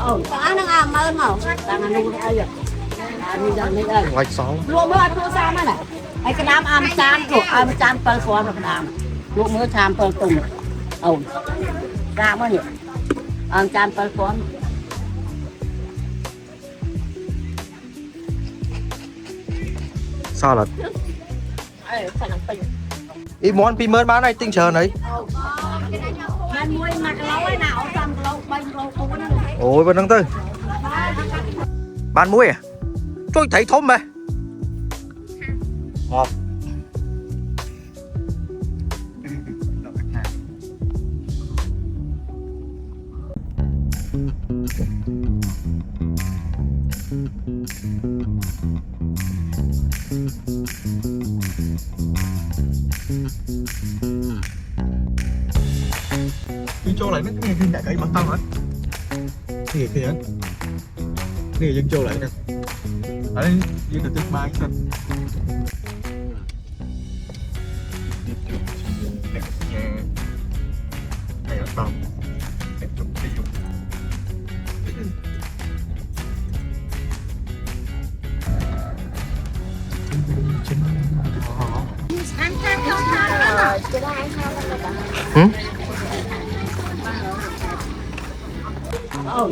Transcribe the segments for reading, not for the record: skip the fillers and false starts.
Tao đang mơn mà, tao ăn luôn ai vậy? Đi ra đây đây. Like song. Luôn mới ăn thua sao mà này? Ai cái đám ăn chan pel phòn rồi cái đám. Luôn mới chan pel tùng. Ra mới nhỉ? Ăn chan pel phòn. Sao là ý món pi mơn bán này tinh chờ này. Ôi bên đang tư bán muối à? Tôi thấy thơm mà ngọt. Đi cho lại mấy cái nghe nhạc ấy bắn tao hả? Cái gì vậy? Cái gì dân cho lại nè. Đấy, đi được ba cái thân. Này là tao.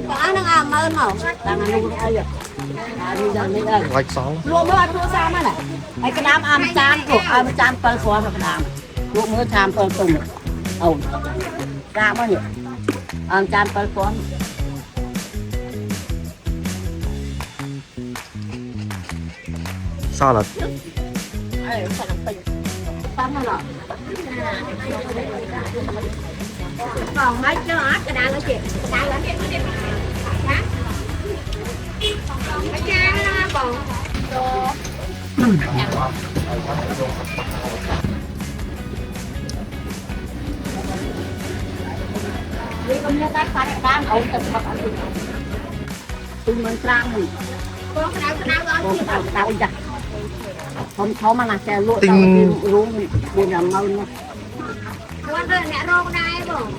Tao đang mơn mà, tao ăn luôn ai vậy? Đi ra đây đây. Like song. Luôn mới ăn thua sao mà này? Ai cái đám ăn chan pel phòn rồi cái đám. Luôn mới chan pel tùng. Ra mới nhỉ? Ăn chan pel phòn. Sao là còn mấy cái đó cái đàn nó chị cái đàn hả cái cha nó còn đi công nhân tách phải đàn ổn định hoặc là tôi mới làm gì con cái đào giặt không khó mà là xe lụa tinh luôn buồn làm ngâu nha. Con rồi mẹ rô đây bông.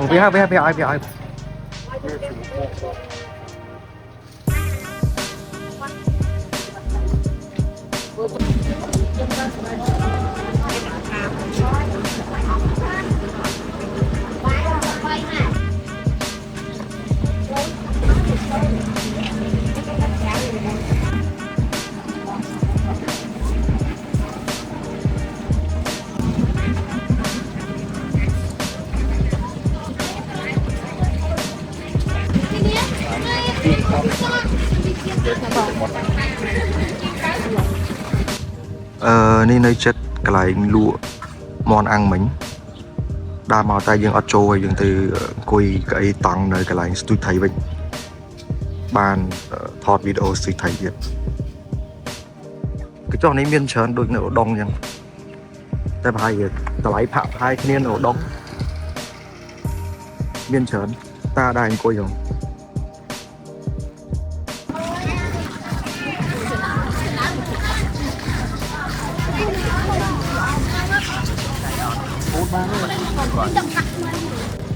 Về ai. Nên nơi chất cái lại lụa món ăn mình đa màu tay dương ở trâu hay dương từ quỳ cái tăng nơi cái lại tôi thấy vậy bàn thọt video tôi thấy vậy cái chỗ này miên trơn đôi nửa đông nhaแต่พายตะไลผ่าพายเนี่ยโหนดงเมียนเฉินตาได้กวยยง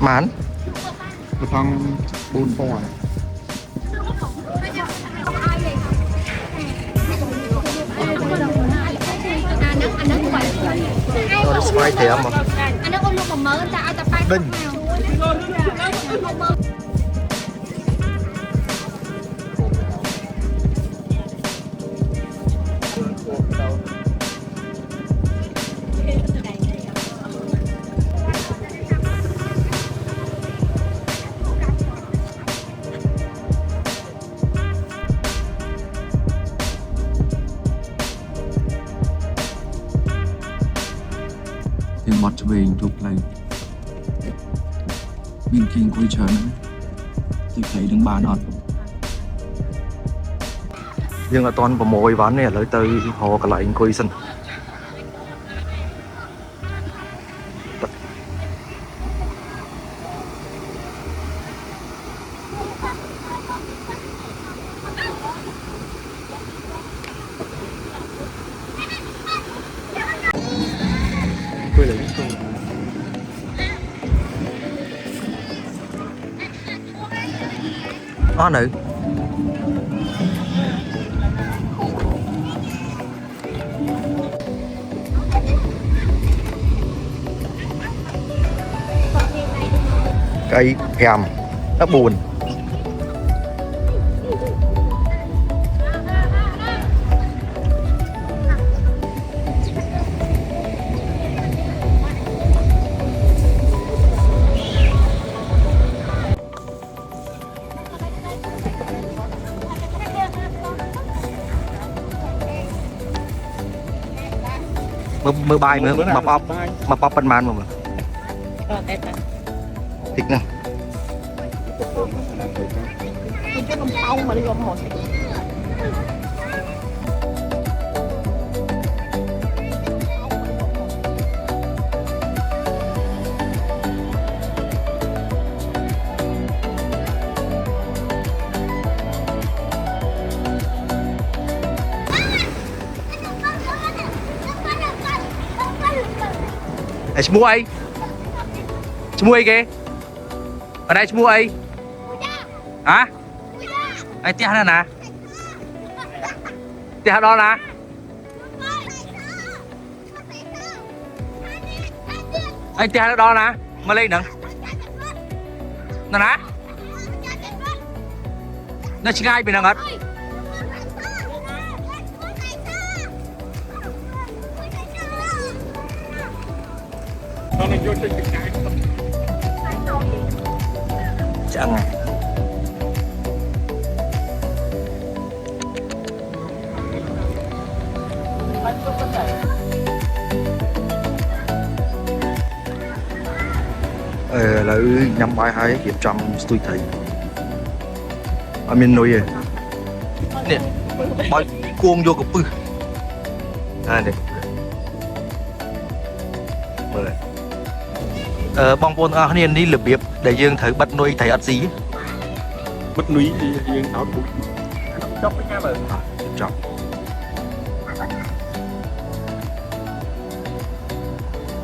หมานกระทองปูนปอดRồi xoay thèm mà. Anh nó con luôn mà mỡ ta ai ta bay. Đinh. Thì bật về chụp lại bên kia quay trở thì thấy đứng ba đợt nhưng mà toàn vào mồi ván này lấy tới họ cả lại quay sân quay lại Nó nữ cây hèm nó buồn mưa bay mưa mập ấp bên man mà thịt nè cái con tông mà đi gom hột Semua ai ke ở đây semua ai hả ai tia nè nè tia đó nè ai tia đó nè mà lên nè nè nè nó chỉ ngay bị nè ngất chẳng lại nhắm bài hai hiệp trăm tôi thấy ở miền núi nè bài cuồng vô cái pư này bong bồn nên đi lập biệp để dương thử bắt nuôi thầy ăn gì bất núi thì riêng thảo cũng chốc với nhau rồi chọc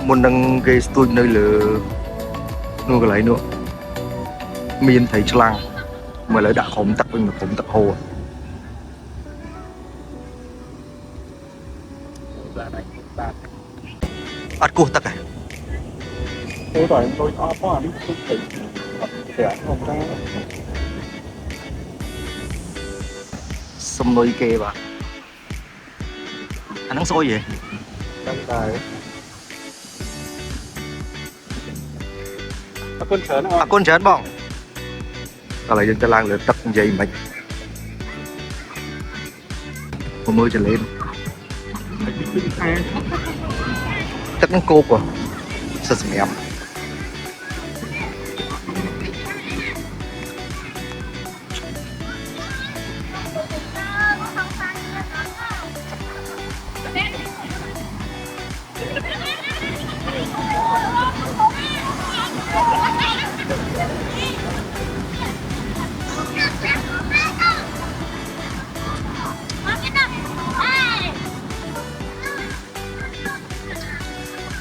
muốn đăng cái tôi nơi là nuôi cái lấy nữa miền thầy chlang mà lại đã khổng tắc bên khổng tắc hồ ăn cua tắc này tôi có đi tôi thì không ra xâm nuôi kê bà anh nắng sôi vậy trong tài con chớn con chớn bong ta lại dân ta lang lửa tập dây mạch một mưa trở lên tất nó cô của sợ sầm em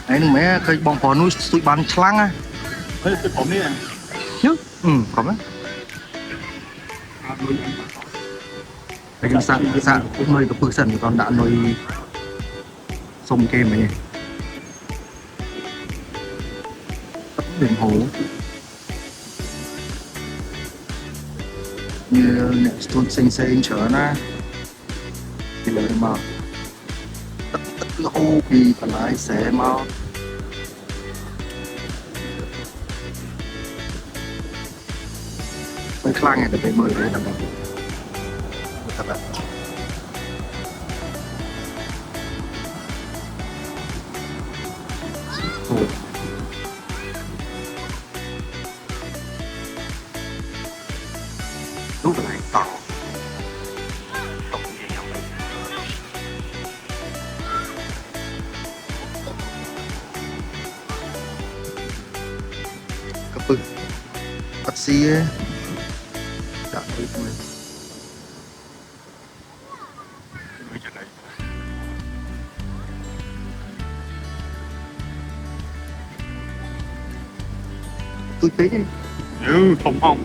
anh mẹ cây bong bò nuôi tụi bạn chlang á cáiผมนี่ chứ có đấy cái chúng sạ nuôi cái phước sần còn đã nuôi sông kem này biển hồ như nè tuần xinh trở na thì lời mà tất ô thì phải lái xe mà mới khlang này được cái mười đấy là thật là lúc lại tỏ cái bự bắt xí đã thấy không tôi thấy đi không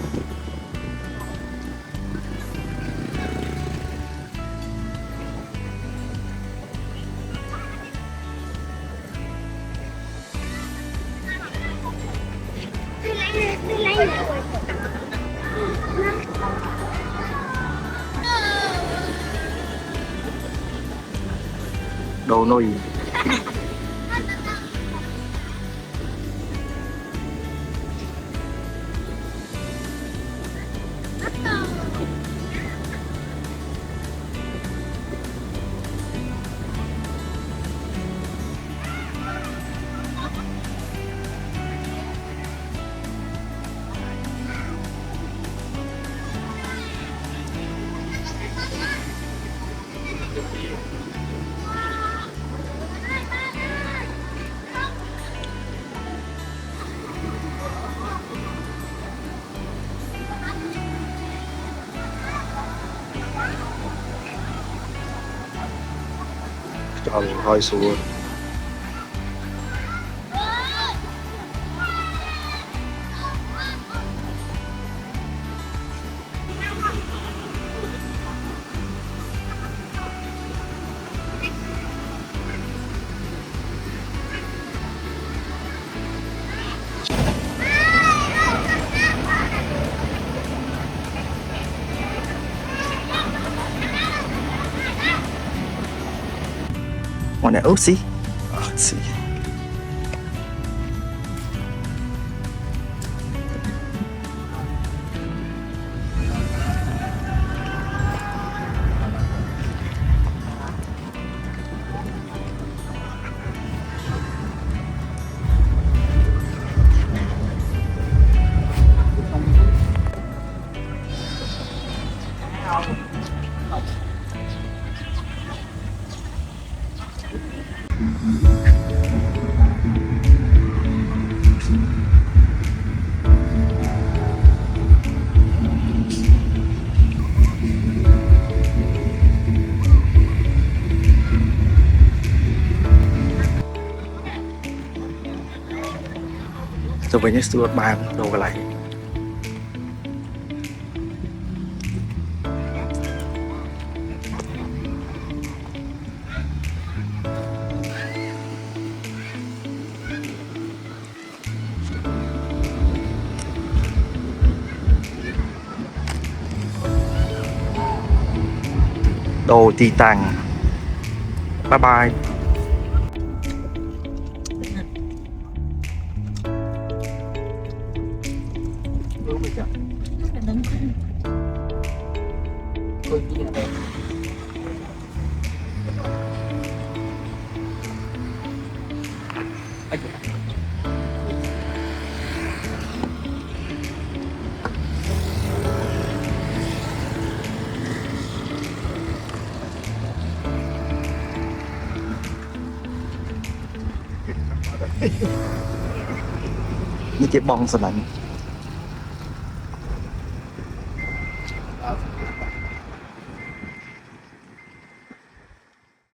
đồ nồi trời hơi xuống Wanna see? Let's see. Rồi với những sự bàn đồ cái này đồ tì tàng. Bye bye. Như cái bong sần lạnh